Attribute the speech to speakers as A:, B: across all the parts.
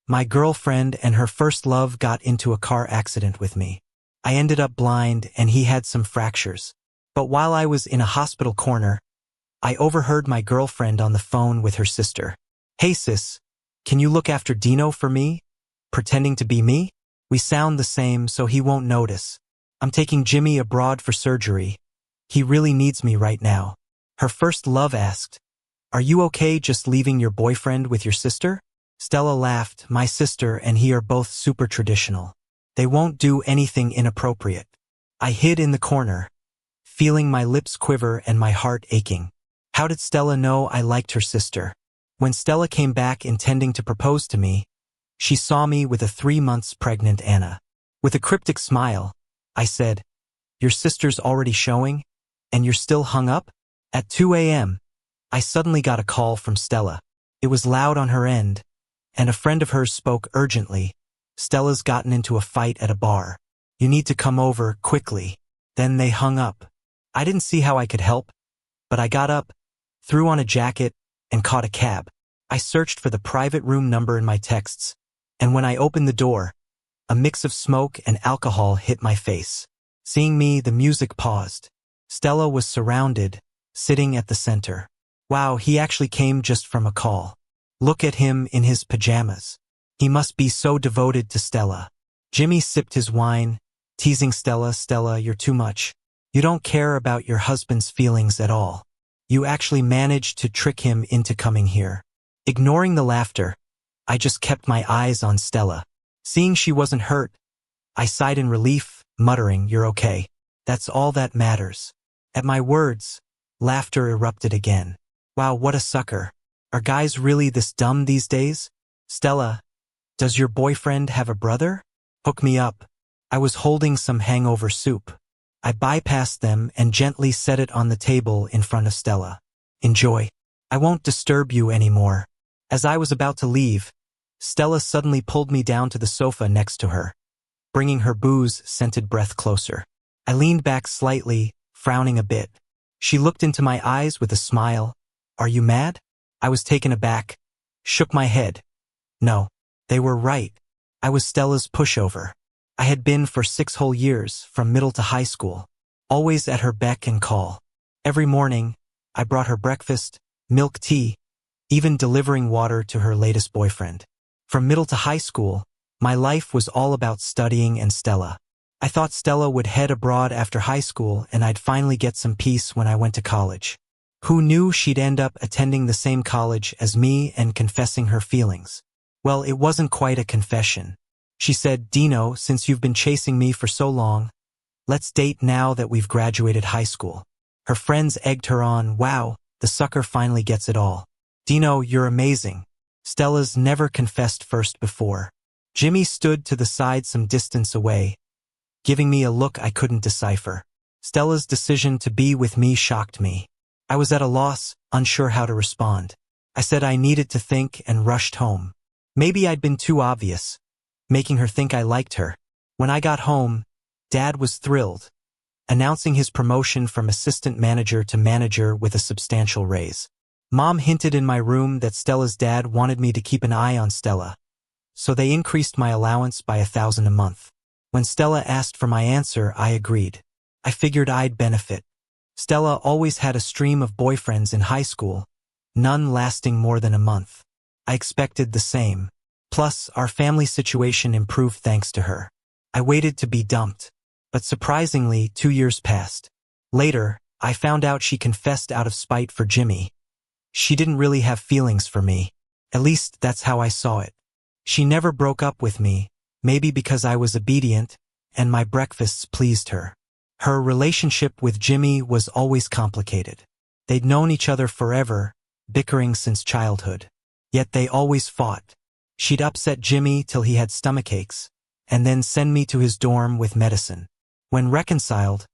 A: My girlfriend and her first love got into a car accident with me. I ended up blind and he had some fractures. But while I was in a hospital corner, I overheard my girlfriend on the phone with her sister. "Hey sis, can you look after Dino for me?" Pretending to be me? We sound the same, so he won't notice. I'm taking Jimmy abroad for surgery. He really needs me right now. Her first love asked, "Are you okay just leaving your boyfriend with your sister?" Stella laughed. "My sister and he are both super traditional. They won't do anything inappropriate." I hid in the corner, feeling my lips quiver and my heart aching. How did Stella know I liked her sister? When Stella came back intending to propose to me, she saw me with a 3 months pregnant Anna. With a cryptic smile, I said, "Your sister's already showing? And you're still hung up?" At 2 a.m., I suddenly got a call from Stella. It was loud on her end, and a friend of hers spoke urgently. "Stella's gotten into a fight at a bar. You need to come over quickly." Then they hung up. I didn't see how I could help, but I got up, threw on a jacket, and caught a cab. I searched for the private room number in my texts, and when I opened the door, a mix of smoke and alcohol hit my face. Seeing me, the music paused. Stella was surrounded, sitting at the center. Wow, he actually came just from a call. Look at him in his pajamas. He must be so devoted to Stella. Jimmy sipped his wine, teasing Stella. "Stella, you're too much. You don't care about your husband's feelings at all. You actually managed to trick him into coming here." Ignoring the laughter, I just kept my eyes on Stella. Seeing she wasn't hurt, I sighed in relief, muttering, "You're okay. That's all that matters." At my words, laughter erupted again. Wow, what a sucker. Are guys really this dumb these days? "Stella, does your boyfriend have a brother? Hook me up." I was holding some hangover soup. I bypassed them and gently set it on the table in front of Stella. "Enjoy. I won't disturb you anymore." As I was about to leave, Stella suddenly pulled me down to the sofa next to her, bringing her booze-scented breath closer. I leaned back slightly, frowning a bit. She looked into my eyes with a smile. "Are you mad?" I was taken aback, shook my head. No, they were right. I was Stella's pushover. I had been for 6 whole years, from middle to high school, always at her beck and call. Every morning, I brought her breakfast, milk tea, even delivering water to her latest boyfriend. From middle to high school, my life was all about studying and Stella. I thought Stella would head abroad after high school and I'd finally get some peace when I went to college. Who knew she'd end up attending the same college as me and confessing her feelings? Well, it wasn't quite a confession. She said, "Dino, since you've been chasing me for so long, let's date now that we've graduated high school." Her friends egged her on. "Wow, the sucker finally gets it all. Dino, you're amazing. Stella's never confessed first before." Jimmy stood to the side some distance away, giving me a look I couldn't decipher. Stella's decision to be with me shocked me. I was at a loss, unsure how to respond. I said I needed to think and rushed home. Maybe I'd been too obvious, making her think I liked her. When I got home, Dad was thrilled, announcing his promotion from assistant manager to manager with a substantial raise. Mom hinted in my room that Stella's dad wanted me to keep an eye on Stella, so they increased my allowance by $1,000 a month. When Stella asked for my answer, I agreed. I figured I'd benefit. Stella always had a stream of boyfriends in high school, none lasting more than a month. I expected the same. Plus, our family situation improved thanks to her. I waited to be dumped. But surprisingly, 2 years passed. Later, I found out she confessed out of spite for Jimmy. She didn't really have feelings for me. At least, that's how I saw it. She never broke up with me, maybe because I was obedient, and my breakfasts pleased her. Her relationship with Jimmy was always complicated. They'd known each other forever, bickering since childhood. Yet they always fought. She'd upset Jimmy till he had stomachaches, and then send me to his dorm with medicine. When reconciled,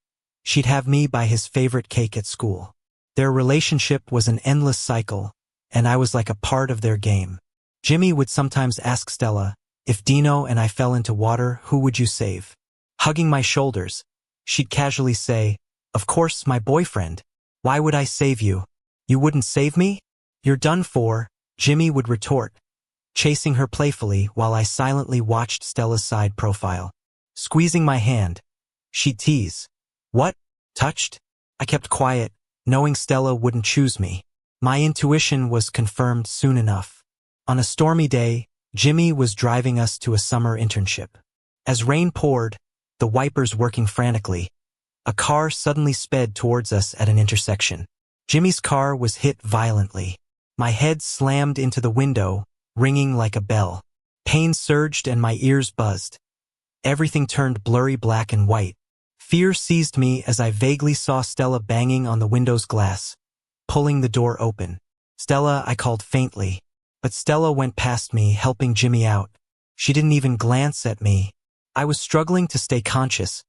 A: she'd have me buy his favorite cake at school. Their relationship was an endless cycle, and I was like a part of their game. Jimmy would sometimes ask Stella, "If Dino and I fell into water, who would you save?" Hugging my shoulders, she'd casually say, "Of course, my boyfriend. Why would I save you? You wouldn't save me? You're done for," Jimmy would retort, chasing her playfully while I silently watched Stella's side profile. Squeezing my hand, she'd tease. What? Touched? I kept quiet, knowing Stella wouldn't choose me. My intuition was confirmed soon enough. On a stormy day, Jimmy was driving us to a summer internship. As rain poured, the wipers working frantically, a car suddenly sped towards us at an intersection. Jimmy's car was hit violently. My head slammed into the window, ringing like a bell. Pain surged and my ears buzzed. Everything turned blurry black and white. Fear seized me as I vaguely saw Stella banging on the window's glass, pulling the door open. Stella, I called faintly, but Stella went past me, helping Jimmy out. She didn't even glance at me. I was struggling to stay conscious,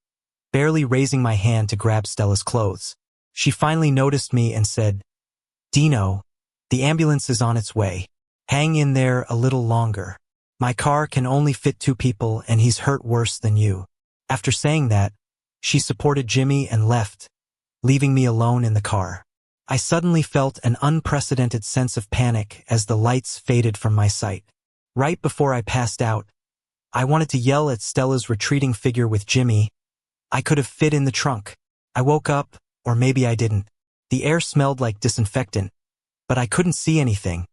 A: barely raising my hand to grab Stella's clothes. She finally noticed me and said, "Dino, the ambulance is on its way. Hang in there a little longer. My car can only fit 2 people and he's hurt worse than you." After saying that, she supported Jimmy and left, leaving me alone in the car. I suddenly felt an unprecedented sense of panic as the lights faded from my sight. Right before I passed out, I wanted to yell at Stella's retreating figure with Jimmy. I could have fit in the trunk. I woke up, or maybe I didn't. The air smelled like disinfectant, but I couldn't see anything.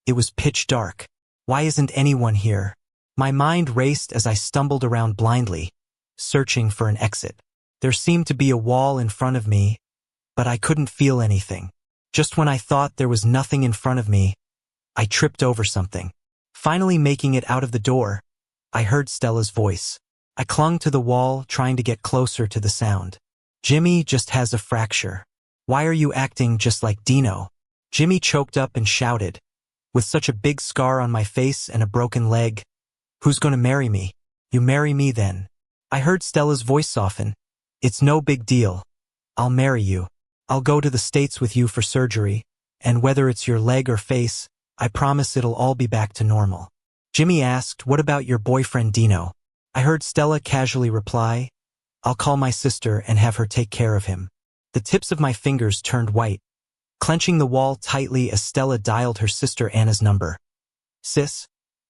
A: It was pitch dark. Why isn't anyone here? My mind raced as I stumbled around blindly, searching for an exit. There seemed to be a wall in front of me, but I couldn't feel anything. Just when I thought there was nothing in front of me, I tripped over something. Finally making it out of the door, I heard Stella's voice. I clung to the wall, trying to get closer to the sound. "Jimmy just has a fracture. Why are you acting just like Dino?" Jimmy choked up and shouted, "With such a big scar on my face and a broken leg, who's gonna marry me?" "You marry me then." I heard Stella's voice soften. "It's no big deal. I'll marry you. I'll go to the States with you for surgery, and whether it's your leg or face, I promise it'll all be back to normal." Jimmy asked, "What about your boyfriend Dino?" I heard Stella casually reply, "I'll call my sister and have her take care of him." The tips of my fingers turned white, clenching the wall tightly as Stella dialed her sister Anna's number. "Sis,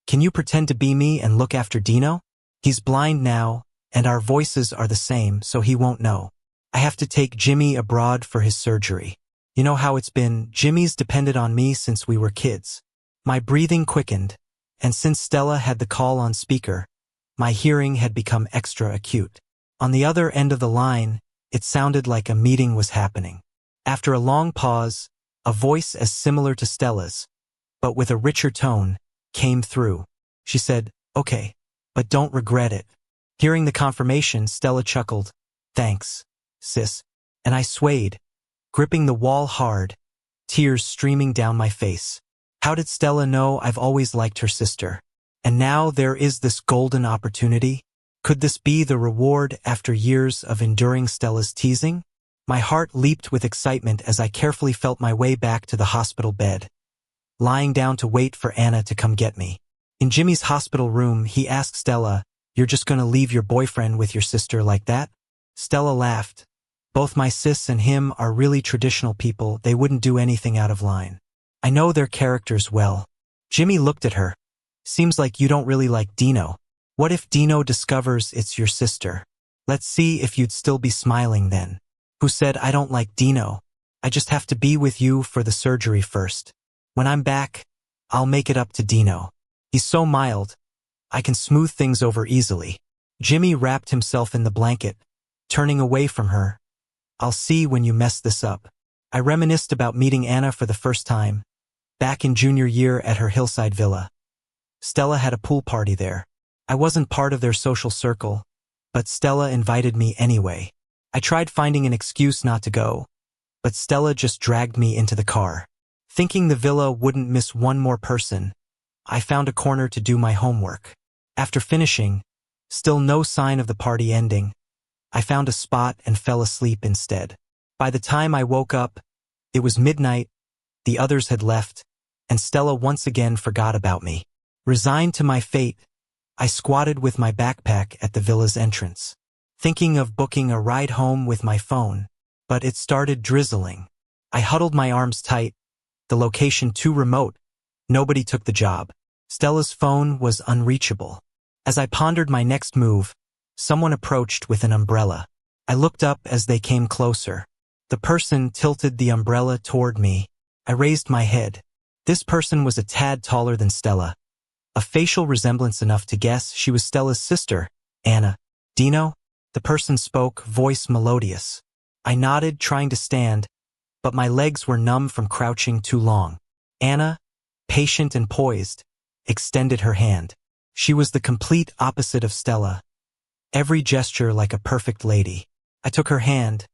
A: can you pretend to be me and look after Dino? He's blind now, and our voices are the same, so he won't know. I have to take Jimmy abroad for his surgery. You know how it's been, Jimmy's depended on me since we were kids." My breathing quickened, and since Stella had the call on speaker, my hearing had become extra acute. On the other end of the line, it sounded like a meeting was happening. After a long pause, a voice as similar to Stella's, but with a richer tone, came through. She said, "Okay, but don't regret it." Hearing the confirmation, Stella chuckled, "Thanks, sis," and I swayed, gripping the wall hard, tears streaming down my face. How did Stella know I've always liked her sister? And now there is this golden opportunity? Could this be the reward after years of enduring Stella's teasing? My heart leaped with excitement as I carefully felt my way back to the hospital bed, lying down to wait for Anna to come get me. In Jimmy's hospital room, he asked Stella, "You're just gonna leave your boyfriend with your sister like that?" Stella laughed. "Both my sis and him are really traditional people. They wouldn't do anything out of line. I know their characters well." Jimmy looked at her. "Seems like you don't really like Dino. What if Dino discovers it's your sister? Let's see if you'd still be smiling then." "Who said I don't like Dino? I just have to be with you for the surgery first. When I'm back, I'll make it up to Dino. He's so mild, I can smooth things over easily." Jimmy wrapped himself in the blanket, turning away from her. "I'll see when you mess this up." I reminisced about meeting Anna for the first time, back in junior year at her hillside villa. Stella had a pool party there. I wasn't part of their social circle, but Stella invited me anyway. I tried finding an excuse not to go, but Stella just dragged me into the car. Thinking the villa wouldn't miss one more person, I found a corner to do my homework. After finishing, still no sign of the party ending, I found a spot and fell asleep instead. By the time I woke up, it was midnight, the others had left, and Stella once again forgot about me. Resigned to my fate, I squatted with my backpack at the villa's entrance, thinking of booking a ride home with my phone, but it started drizzling. I huddled my arms tight, the location too remote, nobody took the job. Stella's phone was unreachable. As I pondered my next move, someone approached with an umbrella. I looked up as they came closer. The person tilted the umbrella toward me. I raised my head. This person was a tad taller than Stella. A facial resemblance enough to guess she was Stella's sister, Anna. Dino? The person spoke, voice melodious. I nodded, trying to stand, but my legs were numb from crouching too long. Anna, patient and poised, extended her hand. She was the complete opposite of Stella. Every gesture like a perfect lady. I took her hand,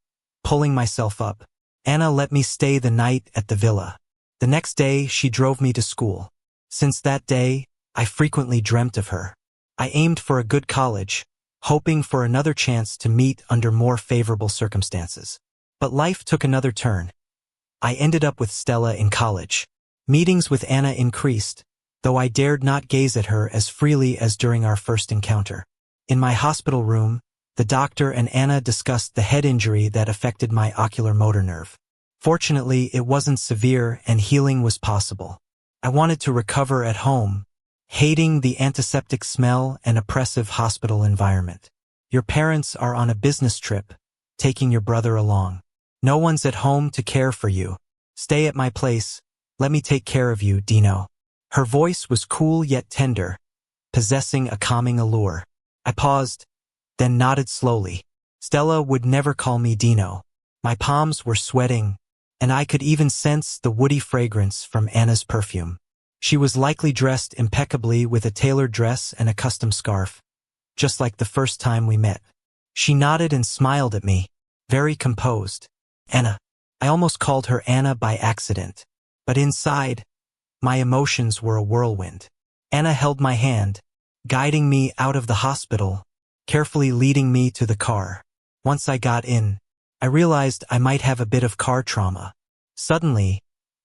A: pulling myself up. Anna let me stay the night at the villa. The next day, she drove me to school. Since that day, I frequently dreamt of her. I aimed for a good college, hoping for another chance to meet under more favorable circumstances. But life took another turn. I ended up with Stella in college. Meetings with Anna increased, though I dared not gaze at her as freely as during our first encounter. In my hospital room, the doctor and Anna discussed the head injury that affected my ocular motor nerve. Fortunately, it wasn't severe and healing was possible. I wanted to recover at home, hating the antiseptic smell and oppressive hospital environment. Your parents are on a business trip, taking your brother along. No one's at home to care for you. Stay at my place. Let me take care of you, Dino. Her voice was cool yet tender, possessing a calming allure. I paused, then nodded slowly. Stella would never call me Dino. My palms were sweating, and I could even sense the woody fragrance from Anna's perfume. She was likely dressed impeccably with a tailored dress and a custom scarf, just like the first time we met. She nodded and smiled at me, very composed. Anna. I almost called her Anna by accident, but inside, my emotions were a whirlwind. Anna held my hand, guiding me out of the hospital, carefully leading me to the car. Once I got in, I realized I might have a bit of car trauma. Suddenly,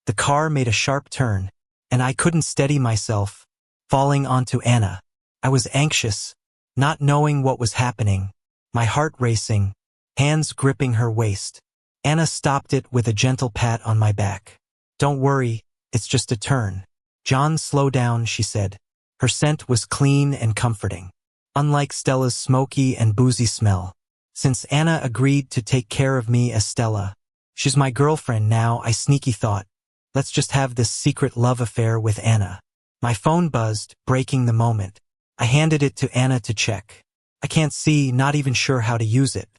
A: the car made a sharp turn, and I couldn't steady myself, falling onto Anna. I was anxious, not knowing what was happening, my heart racing, hands gripping her waist. Anna stopped it with a gentle pat on my back. Don't worry, it's just a turn. John, slow down, she said. Her scent was clean and comforting, unlike Stella's smoky and boozy smell. Since Anna agreed to take care of me as Stella, she's my girlfriend now, I sneaky thought. Let's just have this secret love affair with Anna. My phone buzzed, breaking the moment. I handed it to Anna to check. I can't see, not even sure how to use it.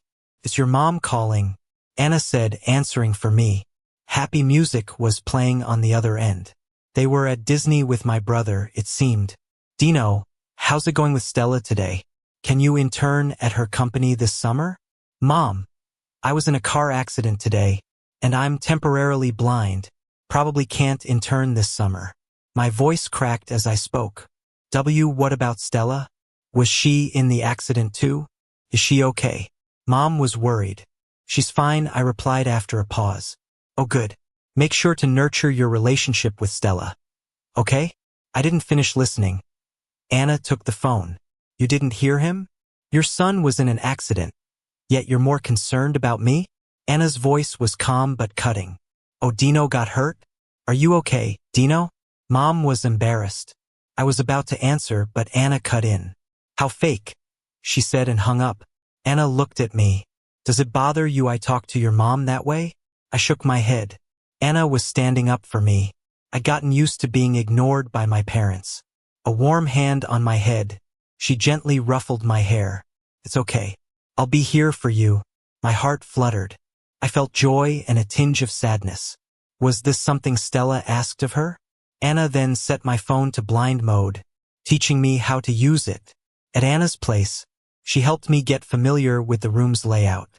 A: It's your mom calling, Anna said, answering for me. Happy music was playing on the other end. They were at Disney with my brother, it seemed. Dino, how's it going with Stella today? Can you intern at her company this summer? Mom, I was in a car accident today, and I'm temporarily blind. Probably can't intern this summer. My voice cracked as I spoke. What about Stella? Was she in the accident too? Is she okay? Mom was worried. She's fine, I replied after a pause. Oh good. Make sure to nurture your relationship with Stella. Okay? I didn't finish listening. Anna took the phone. You didn't hear him? Your son was in an accident, yet you're more concerned about me? Anna's voice was calm but cutting. Oh, Dino got hurt? Are you okay, Dino? Mom was embarrassed. I was about to answer, but Anna cut in. How fake, she said and hung up. Anna looked at me. Does it bother you I talk to your mom that way? I shook my head. Anna was standing up for me. I'd gotten used to being ignored by my parents. A warm hand on my head. She gently ruffled my hair. It's okay. I'll be here for you. My heart fluttered. I felt joy and a tinge of sadness. Was this something Stella asked of her? Anna then set my phone to blind mode, teaching me how to use it. At Anna's place, she helped me get familiar with the room's layout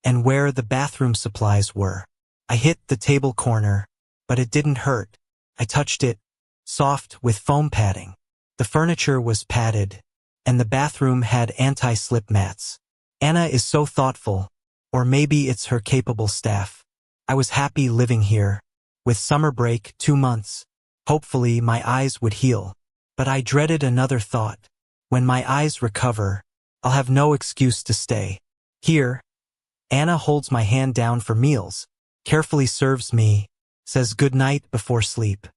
A: and where the bathroom supplies were. I hit the table corner, but it didn't hurt. I touched it, soft with foam padding. The furniture was padded, and the bathroom had anti-slip mats. Anna is so thoughtful, or maybe it's her capable staff. I was happy living here. With summer break, 2 months, hopefully my eyes would heal. But I dreaded another thought. When my eyes recover, I'll have no excuse to stay. Here, Anna holds my hand down for meals, carefully serves me, says good night before sleep.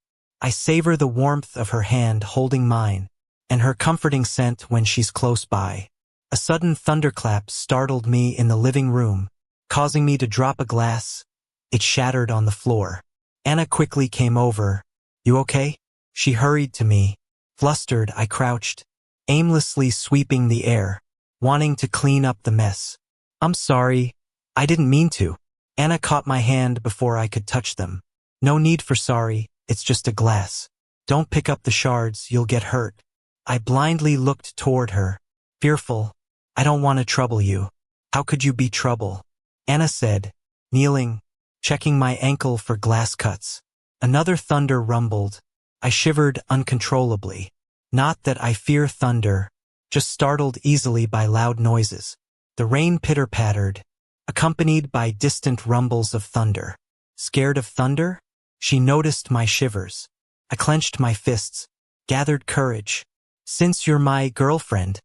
A: I savor the warmth of her hand holding mine, and her comforting scent when she's close by. A sudden thunderclap startled me in the living room, causing me to drop a glass. It shattered on the floor. Anna quickly came over. "You okay?" She hurried to me. Flustered, I crouched, aimlessly sweeping the air, wanting to clean up the mess. "I'm sorry. I didn't mean to." Anna caught my hand before I could touch them. "No need for sorry, it's just a glass. Don't pick up the shards, you'll get hurt." I blindly looked toward her, fearful. "I don't want to trouble you." "How could you be trouble?" Anna said, kneeling, checking my ankle for glass cuts. Another thunder rumbled. I shivered uncontrollably. Not that I fear thunder, just startled easily by loud noises. The rain pitter-pattered, accompanied by distant rumbles of thunder. Scared of thunder? She noticed my shivers. I clenched my fists, gathered courage. "Since you're my girlfriend,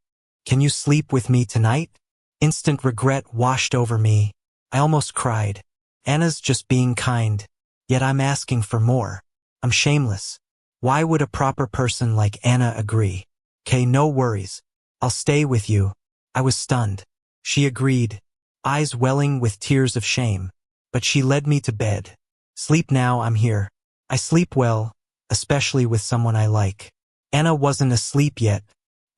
A: can you sleep with me tonight?" Instant regret washed over me. I almost cried. Anna's just being kind, yet I'm asking for more. I'm shameless. Why would a proper person like Anna agree? "'Kay, no worries. I'll stay with you." I was stunned. She agreed, eyes welling with tears of shame. But she led me to bed. "Sleep now, I'm here." I sleep well, especially with someone I like. Anna wasn't asleep yet,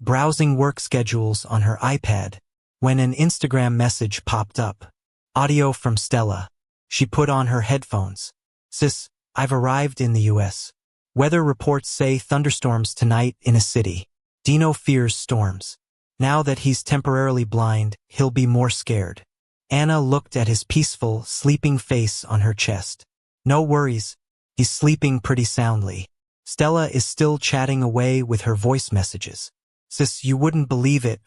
A: browsing work schedules on her iPad, when an Instagram message popped up. Audio from Stella. She put on her headphones. "Sis, I've arrived in the US. Weather reports say thunderstorms tonight in a city. Dino fears storms. Now that he's temporarily blind, he'll be more scared." Anna looked at his peaceful, sleeping face on her chest. "No worries. He's sleeping pretty soundly." Stella is still chatting away with her voice messages. "Sis, you wouldn't believe it.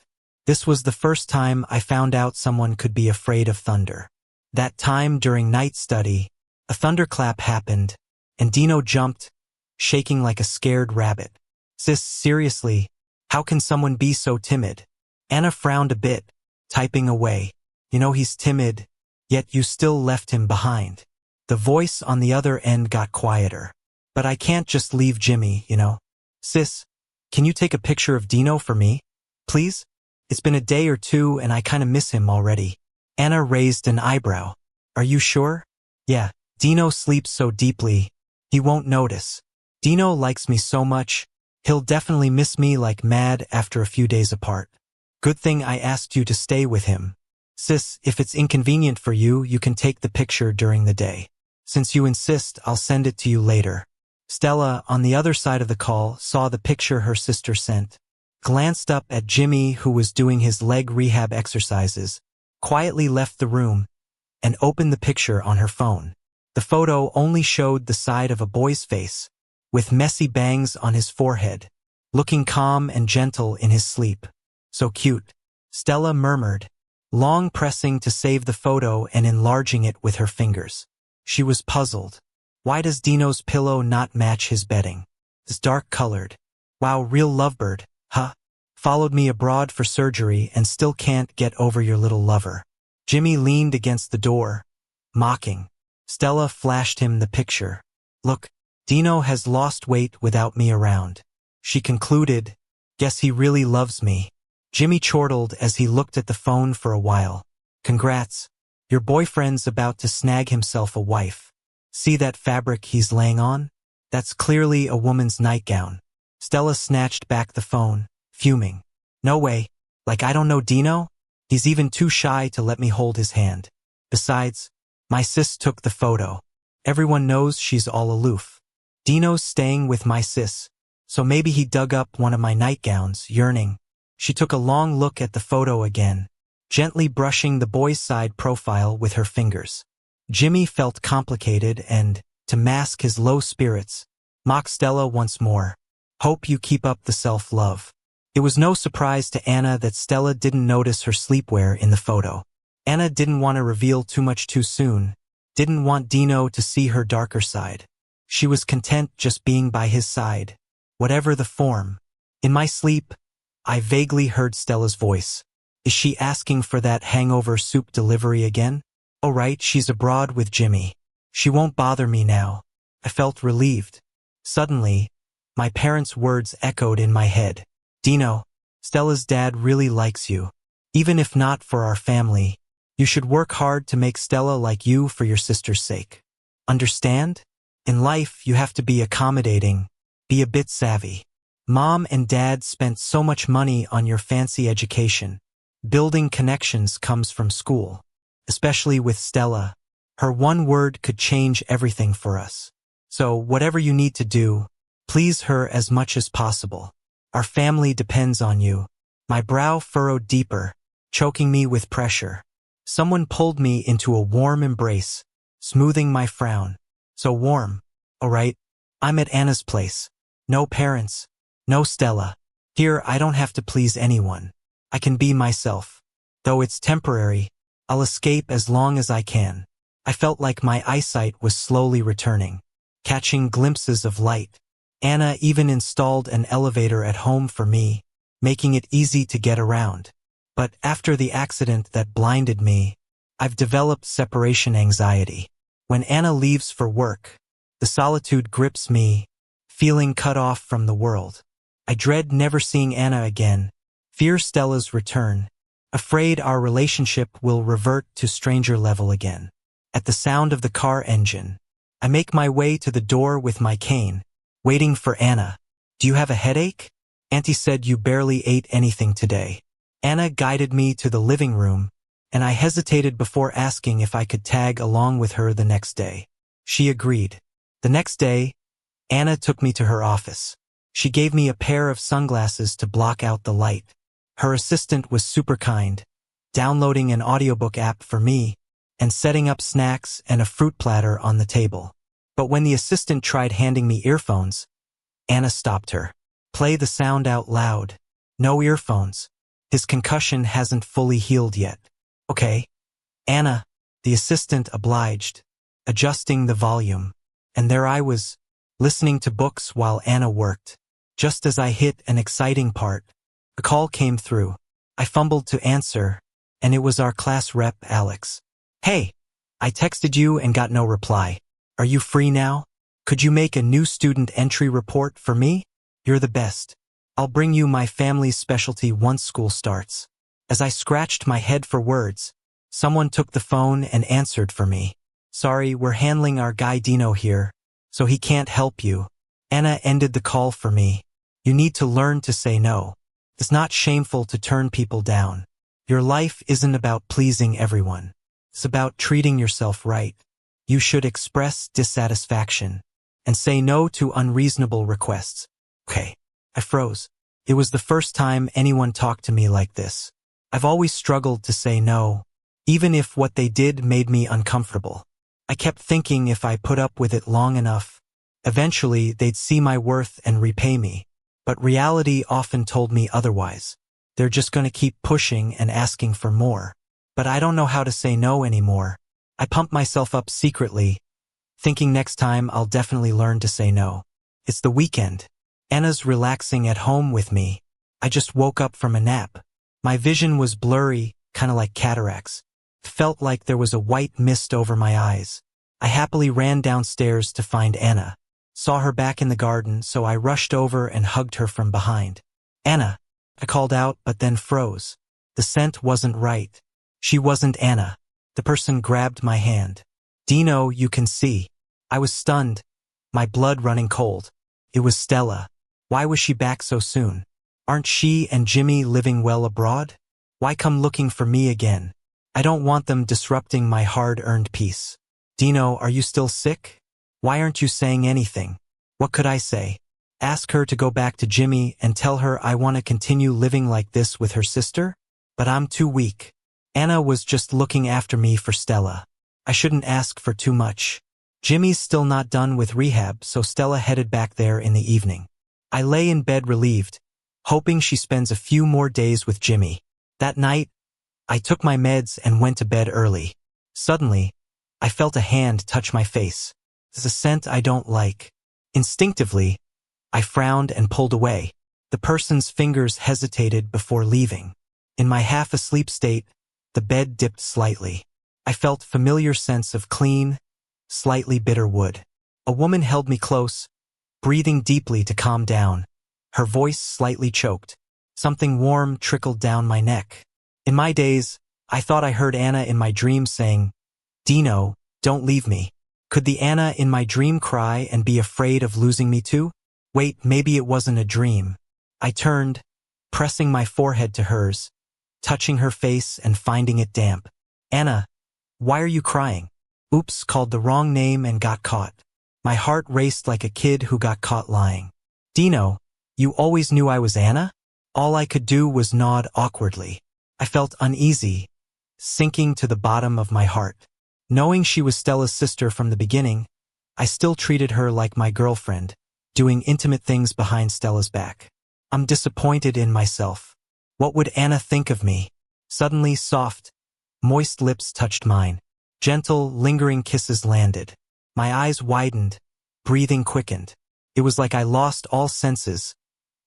A: This was the first time I found out someone could be afraid of thunder. That time during night study, a thunderclap happened, and Dino jumped, shaking like a scared rabbit." "Sis, seriously, how can someone be so timid?" Anna frowned a bit, typing away. "You know he's timid, yet you still left him behind." The voice on the other end got quieter. "But I can't just leave Jimmy, you know." "Sis, can you take a picture of Dino for me? Please? It's been a day or two and I kinda miss him already." Anna raised an eyebrow. "Are you sure?" "Yeah, Dino sleeps so deeply, he won't notice. Dino likes me so much, he'll definitely miss me like mad after a few days apart. Good thing I asked you to stay with him. Sis, if it's inconvenient for you, you can take the picture during the day. Since you insist, I'll send it to you later." Stella, on the other side of the call, saw the picture her sister sent, glanced up at Jimmy, who was doing his leg rehab exercises, quietly left the room, and opened the picture on her phone. The photo only showed the side of a boy's face, with messy bangs on his forehead, looking calm and gentle in his sleep. "So cute," Stella murmured, long pressing to save the photo and enlarging it with her fingers. She was puzzled. Why does Dino's pillow not match his bedding? It's dark-colored. Wow, real lovebird, huh? Followed me abroad for surgery and still can't get over your little lover. Jimmy leaned against the door, mocking. Stella flashed him the picture. "Look, Dino has lost weight without me around." She concluded, "Guess he really loves me." Jimmy chortled as he looked at the phone for a while. "Congrats. Your boyfriend's about to snag himself a wife. See that fabric he's laying on? That's clearly a woman's nightgown." Stella snatched back the phone, fuming. "No way. Like I don't know Dino? He's even too shy to let me hold his hand. Besides, my sis took the photo. Everyone knows she's all aloof. Dino's staying with my sis, so maybe he dug up one of my nightgowns, yearning." She took a long look at the photo again, gently brushing the boy's side profile with her fingers. Jimmy felt complicated and, to mask his low spirits, mocked Stella once more. "Hope you keep up the self-love." It was no surprise to Anna that Stella didn't notice her sleepwear in the photo. Anna didn't want to reveal too much too soon, didn't want Dino to see her darker side. She was content just being by his side, whatever the form. In my sleep, I vaguely heard Stella's voice. Is she asking for that hangover soup delivery again? Oh right, she's abroad with Jimmy. She won't bother me now. I felt relieved. Suddenly, my parents' words echoed in my head. Dino, Stella's dad really likes you. Even if not for our family, you should work hard to make Stella like you for your sister's sake. Understand? In life, you have to be accommodating, be a bit savvy. Mom and dad spent so much money on your fancy education. Building connections comes from school. Especially with Stella. Her one word could change everything for us. So whatever you need to do, please her as much as possible. Our family depends on you. My brow furrowed deeper, choking me with pressure. Someone pulled me into a warm embrace, smoothing my frown. So warm. All right, I'm at Anna's place. No parents. No Stella. Here I don't have to please anyone. I can be myself. Though it's temporary, I'll escape as long as I can. I felt like my eyesight was slowly returning, catching glimpses of light. Anna even installed an elevator at home for me, making it easy to get around. But after the accident that blinded me, I've developed separation anxiety. When Anna leaves for work, the solitude grips me, feeling cut off from the world. I dread never seeing Anna again, fear Stella's return, afraid our relationship will revert to stranger level again. At the sound of the car engine, I make my way to the door with my cane, waiting for Anna. Do you have a headache? Auntie said you barely ate anything today. Anna guided me to the living room, and I hesitated before asking if I could tag along with her the next day. She agreed. The next day, Anna took me to her office. She gave me a pair of sunglasses to block out the light. Her assistant was super kind, downloading an audiobook app for me and setting up snacks and a fruit platter on the table. But when the assistant tried handing me earphones, Anna stopped her. Play the sound out loud. No earphones. His concussion hasn't fully healed yet. Okay. Anna, the assistant obliged, adjusting the volume. And there I was, listening to books while Anna worked. Just as I hit an exciting part, a call came through. I fumbled to answer, and it was our class rep, Alex. Hey, I texted you and got no reply. Are you free now? Could you make a new student entry report for me? You're the best. I'll bring you my family's specialty once school starts. As I scratched my head for words, someone took the phone and answered for me. Sorry, we're handling our guy Dino here, so he can't help you. Anna ended the call for me. You need to learn to say no. It's not shameful to turn people down. Your life isn't about pleasing everyone. It's about treating yourself right. You should express dissatisfaction and say no to unreasonable requests. Okay. I froze. It was the first time anyone talked to me like this. I've always struggled to say no, even if what they did made me uncomfortable. I kept thinking if I put up with it long enough, eventually they'd see my worth and repay me. But reality often told me otherwise. They're just going to keep pushing and asking for more. But I don't know how to say no anymore. I pump myself up secretly, thinking next time I'll definitely learn to say no. It's the weekend. Anna's relaxing at home with me. I just woke up from a nap. My vision was blurry, kind of like cataracts. It felt like there was a white mist over my eyes. I happily ran downstairs to find Anna. Saw her back in the garden, so I rushed over and hugged her from behind. Anna, I called out, but then froze. The scent wasn't right. She wasn't Anna. The person grabbed my hand. Dino, you can see. I was stunned, my blood running cold. It was Stella. Why was she back so soon? Aren't she and Jimmy living well abroad? Why come looking for me again? I don't want them disrupting my hard-earned peace. Dino, are you still sick? Why aren't you saying anything? What could I say? Ask her to go back to Jimmy and tell her I want to continue living like this with her sister? But I'm too weak. Anna was just looking after me for Stella. I shouldn't ask for too much. Jimmy's still not done with rehab, so Stella headed back there in the evening. I lay in bed relieved, hoping she spends a few more days with Jimmy. That night, I took my meds and went to bed early. Suddenly, I felt a hand touch my face. It's a scent I don't like. Instinctively, I frowned and pulled away. The person's fingers hesitated before leaving. In my half-asleep state, the bed dipped slightly. I felt familiar sense of clean, slightly bitter wood. A woman held me close, breathing deeply to calm down. Her voice slightly choked. Something warm trickled down my neck. In my days, I thought I heard Anna in my dreams saying, "Dino, don't leave me." Could the Anna in my dream cry and be afraid of losing me too? Wait, maybe it wasn't a dream. I turned, pressing my forehead to hers, touching her face and finding it damp. "Anna, why are you crying?" Oops, called the wrong name and got caught. My heart raced like a kid who got caught lying. "Dino, you always knew I was Anna?" All I could do was nod awkwardly. I felt uneasy, sinking to the bottom of my heart. Knowing she was Stella's sister from the beginning, I still treated her like my girlfriend, doing intimate things behind Stella's back. I'm disappointed in myself. What would Anna think of me? Suddenly, soft, moist lips touched mine. Gentle, lingering kisses landed. My eyes widened, breathing quickened. It was like I lost all senses,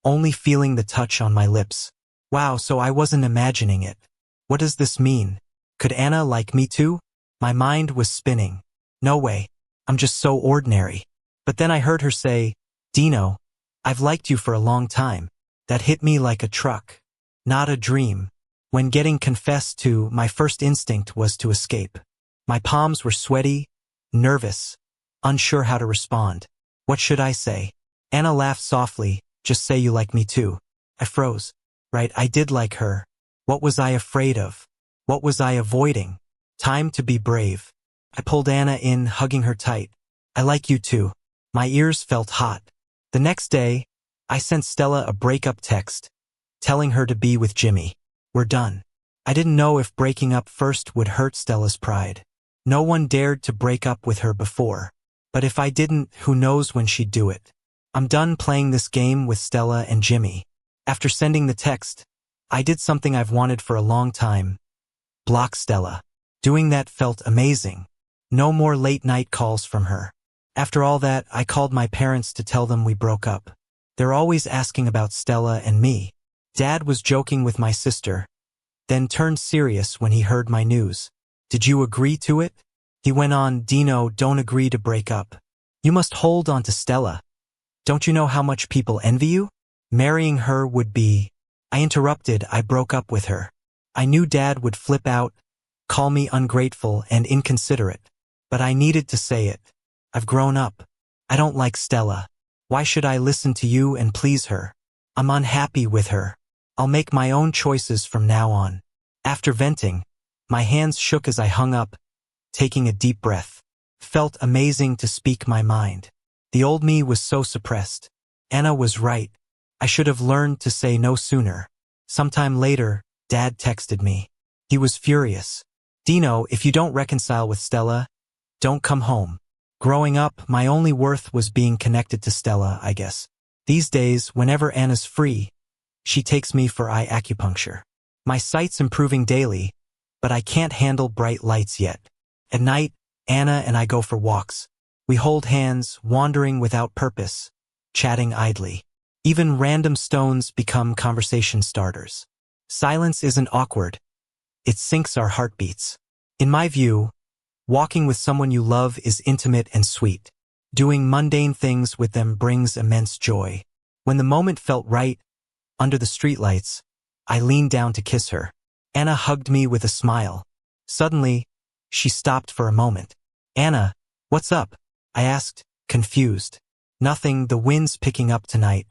A: only feeling the touch on my lips. Wow, so I wasn't imagining it. What does this mean? Could Anna like me too? My mind was spinning. No way. I'm just so ordinary. But then I heard her say, "Dino, I've liked you for a long time." That hit me like a truck. Not a dream. When getting confessed to, my first instinct was to escape. My palms were sweaty, nervous, unsure how to respond. What should I say? Anna laughed softly. "Just say you like me too." I froze. Right, I did like her. What was I afraid of? What was I avoiding? Time to be brave. I pulled Anna in, hugging her tight. "I like you too." My ears felt hot. The next day, I sent Stella a breakup text, telling her to be with Jimmy. We're done. I didn't know if breaking up first would hurt Stella's pride. No one dared to break up with her before. But if I didn't, who knows when she'd do it. I'm done playing this game with Stella and Jimmy. After sending the text, I did something I've wanted for a long time. Block Stella. Doing that felt amazing. No more late night calls from her. After all that, I called my parents to tell them we broke up. They're always asking about Stella and me. Dad was joking with my sister, then turned serious when he heard my news. "Did you agree to it?" He went on, "Dino, don't agree to break up. You must hold on to Stella. Don't you know how much people envy you? Marrying her would be—" I interrupted. I broke up with her. I knew Dad would flip out, call me ungrateful and inconsiderate. But I needed to say it. I've grown up. I don't like Stella. Why should I listen to you and please her? I'm unhappy with her. I'll make my own choices from now on. After venting, my hands shook as I hung up, taking a deep breath. Felt amazing to speak my mind. The old me was so suppressed. Anna was right. I should have learned to say no sooner. Sometime later, Dad texted me. He was furious. "Dino, if you don't reconcile with Stella, don't come home." Growing up, my only worth was being connected to Stella, I guess. These days, whenever Anna's free, she takes me for eye acupuncture. My sight's improving daily, but I can't handle bright lights yet. At night, Anna and I go for walks. We hold hands, wandering without purpose, chatting idly. Even random stones become conversation starters. Silence isn't awkward. It syncs our heartbeats. In my view, walking with someone you love is intimate and sweet. Doing mundane things with them brings immense joy. When the moment felt right, under the streetlights, I leaned down to kiss her. Anna hugged me with a smile. Suddenly, she stopped for a moment. "Anna, what's up?" I asked, confused. "Nothing, the wind's picking up tonight.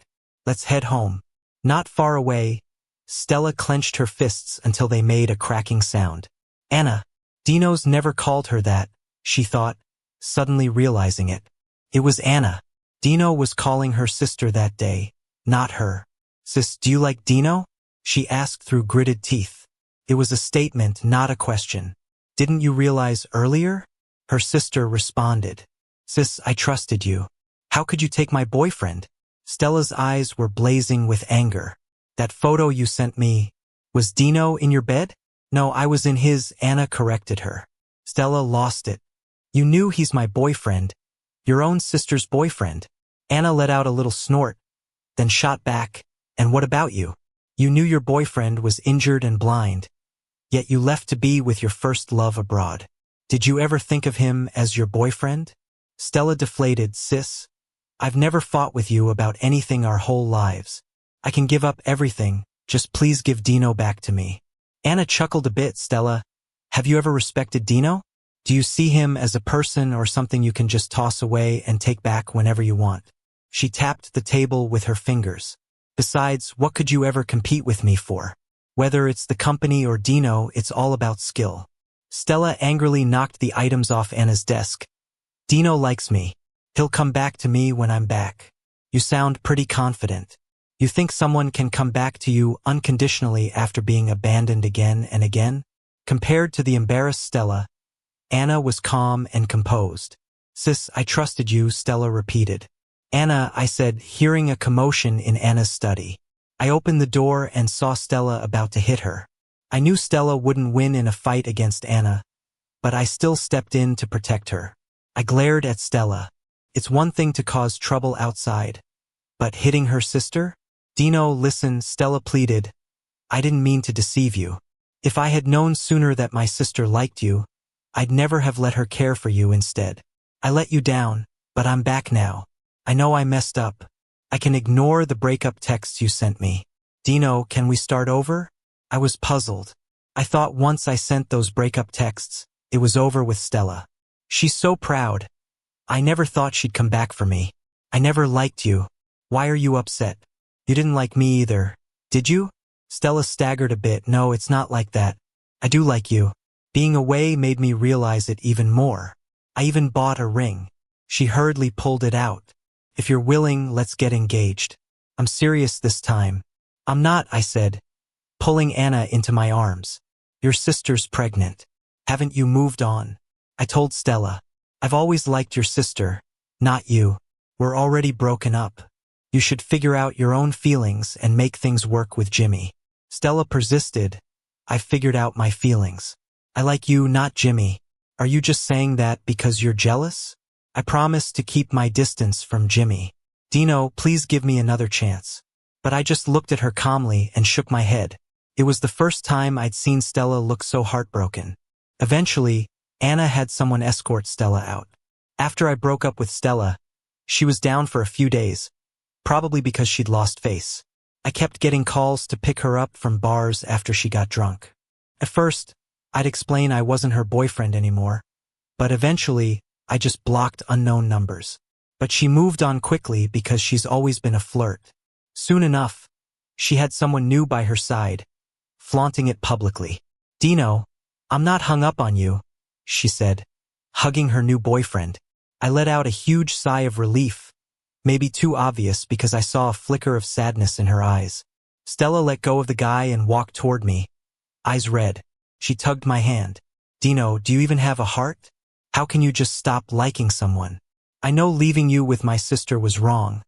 A: Let's head home." Not far away, Stella clenched her fists until they made a cracking sound. "Anna." Dino's never called her that, she thought, suddenly realizing it. It was Anna. Dino was calling her sister that day, not her. "Sis, do you like Dino?" she asked through gritted teeth. It was a statement, not a question. "Didn't you realize earlier?" Her sister responded. "Sis, I trusted you. How could you take my boyfriend?" Stella's eyes were blazing with anger. "That photo you sent me, was Dino in your bed?" "No, I was in his," Anna corrected her. Stella lost it. "You knew he's my boyfriend. Your own sister's boyfriend." Anna let out a little snort, then shot back. "And what about you? You knew your boyfriend was injured and blind, yet you left to be with your first love abroad. Did you ever think of him as your boyfriend?" Stella deflated. "Sis, I've never fought with you about anything our whole lives. I can give up everything, just please give Dino back to me. Anna chuckled a bit. Stella, have you ever respected Dino? Do you see him as a person or something you can just toss away and take back whenever you want? She tapped the table with her fingers. Besides, what could you ever compete with me for? Whether it's the company or Dino, it's all about skill. Stella angrily knocked the items off Anna's desk. Dino likes me. He'll come back to me when I'm back. You sound pretty confident. You think someone can come back to you unconditionally after being abandoned again and again? Compared to the embarrassed Stella, Anna was calm and composed. Sis, I trusted you, Stella repeated. Anna, I said, hearing a commotion in Anna's study. I opened the door and saw Stella about to hit her. I knew Stella wouldn't win in a fight against Anna, but I still stepped in to protect her. I glared at Stella. It's one thing to cause trouble outside, but hitting her sister? Dino, listen, Stella pleaded. I didn't mean to deceive you. If I had known sooner that my sister liked you, I'd never have let her care for you instead. I let you down, but I'm back now. I know I messed up. I can ignore the breakup texts you sent me. Dino, can we start over? I was puzzled. I thought once I sent those breakup texts, it was over with Stella. She's so proud. I never thought she'd come back for me. I never liked you. Why are you upset? You didn't like me either, did you? Stella staggered a bit. No, it's not like that. I do like you. Being away made me realize it even more. I even bought a ring. She hurriedly pulled it out. If you're willing, let's get engaged. I'm serious this time. I'm not, I said, pulling Anna into my arms. Your sister's pregnant. Haven't you moved on? I told Stella. I've always liked your sister, not you. We're already broken up. You should figure out your own feelings and make things work with Jimmy. Stella persisted. I've figured out my feelings. I like you, not Jimmy. Are you just saying that because you're jealous? I promise to keep my distance from Jimmy. Dino, please give me another chance. But I just looked at her calmly and shook my head. It was the first time I'd seen Stella look so heartbroken. Eventually, Anna had someone escort Stella out. After I broke up with Stella, she was down for a few days, probably because she'd lost face. I kept getting calls to pick her up from bars after she got drunk. At first, I'd explain I wasn't her boyfriend anymore, but eventually, I just blocked unknown numbers. But she moved on quickly because she's always been a flirt. Soon enough, she had someone new by her side, flaunting it publicly. Dino, I'm not hung up on you, she said, hugging her new boyfriend. I let out a huge sigh of relief, maybe too obvious because I saw a flicker of sadness in her eyes. Stella let go of the guy and walked toward me, eyes red. She tugged my hand. Dino, do you even have a heart? How can you just stop liking someone? I know leaving you with my sister was wrong,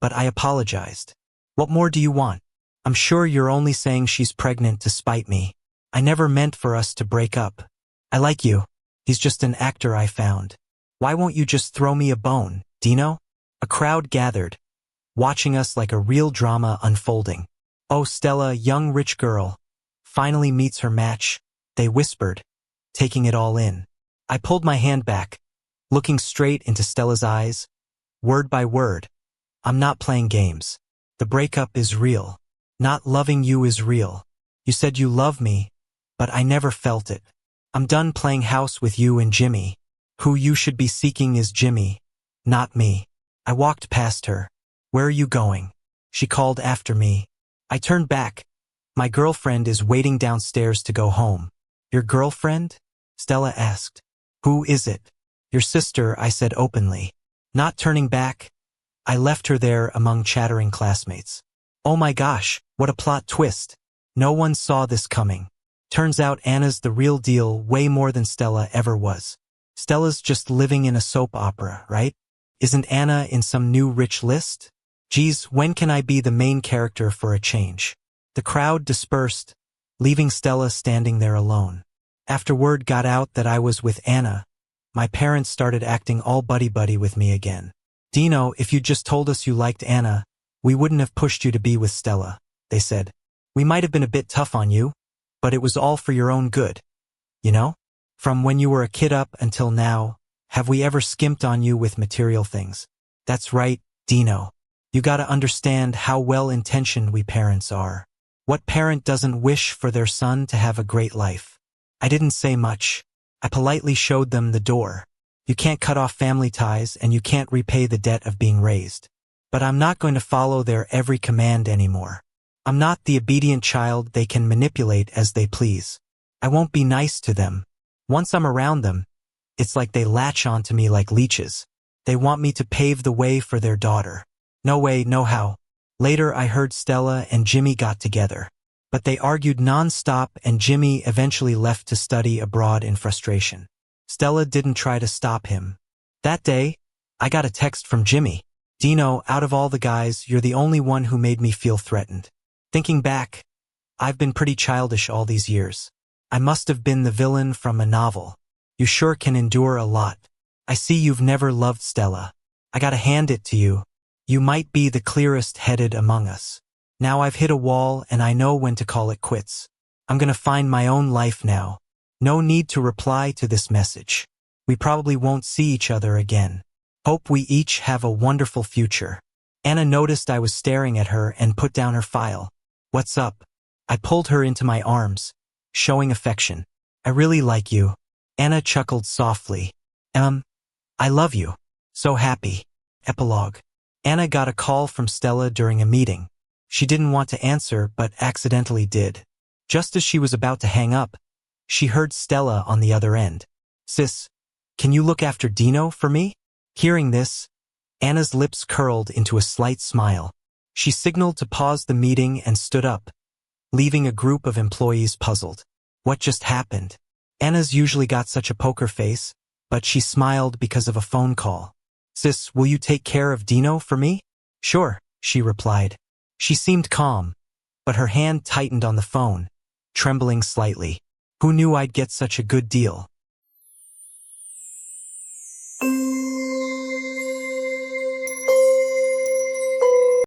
A: but I apologized. What more do you want? I'm sure you're only saying she's pregnant to spite me. I never meant for us to break up. I like you. He's just an actor I found. Why won't you just throw me a bone, Dino? A crowd gathered, watching us like a real drama unfolding. Oh, Stella, young rich girl, finally meets her match, they whispered, taking it all in. I pulled my hand back, looking straight into Stella's eyes, word by word. I'm not playing games. The breakup is real. Not loving you is real. You said you love me, but I never felt it. I'm done playing house with you and Jimmy. Who you should be seeking is Jimmy, not me. I walked past her. Where are you going? She called after me. I turned back. My girlfriend is waiting downstairs to go home. Your girlfriend? Stella asked. Who is it? Your sister, I said openly. Not turning back, I left her there among chattering classmates. Oh my gosh, what a plot twist. No one saw this coming. Turns out Anna's the real deal, way more than Stella ever was. Stella's just living in a soap opera, right? Isn't Anna in some new rich list? Geez, when can I be the main character for a change? The crowd dispersed, leaving Stella standing there alone. After word got out that I was with Anna, my parents started acting all buddy-buddy with me again. Dino, if you just told us you liked Anna, we wouldn't have pushed you to be with Stella, they said. We might have been a bit tough on you, but it was all for your own good. You know? From when you were a kid up until now, have we ever skimped on you with material things? That's right, Dino, you gotta understand how well-intentioned we parents are. What parent doesn't wish for their son to have a great life? I didn't say much. I politely showed them the door. You can't cut off family ties and you can't repay the debt of being raised. But I'm not going to follow their every command anymore. I'm not the obedient child they can manipulate as they please. I won't be nice to them. Once I'm around them, it's like they latch onto me like leeches. They want me to pave the way for their daughter. No way, no how. Later I heard Stella and Jimmy got together. But they argued non-stop and Jimmy eventually left to study abroad in frustration. Stella didn't try to stop him. That day, I got a text from Jimmy. Dino, out of all the guys, you're the only one who made me feel threatened. Thinking back, I've been pretty childish all these years. I must have been the villain from a novel. You sure can endure a lot. I see you've never loved Stella. I gotta hand it to you. You might be the clearest-headed among us. Now I've hit a wall and I know when to call it quits. I'm gonna find my own life now. No need to reply to this message. We probably won't see each other again. Hope we each have a wonderful future. Anna noticed I was staring at her and put down her file. What's up? I pulled her into my arms, showing affection. I really like you. Anna chuckled softly. I love you. So happy. Epilogue. Anna got a call from Stella during a meeting. She didn't want to answer but accidentally did. Just as she was about to hang up, she heard Stella on the other end. Sis, can you look after Dino for me? Hearing this, Anna's lips curled into a slight smile. She signaled to pause the meeting and stood up, leaving a group of employees puzzled. What just happened? Anna's usually got such a poker face, but she smiled because of a phone call. Sis, will you take care of Dino for me? Sure, she replied. She seemed calm, but her hand tightened on the phone, trembling slightly. Who knew I'd get such a good deal?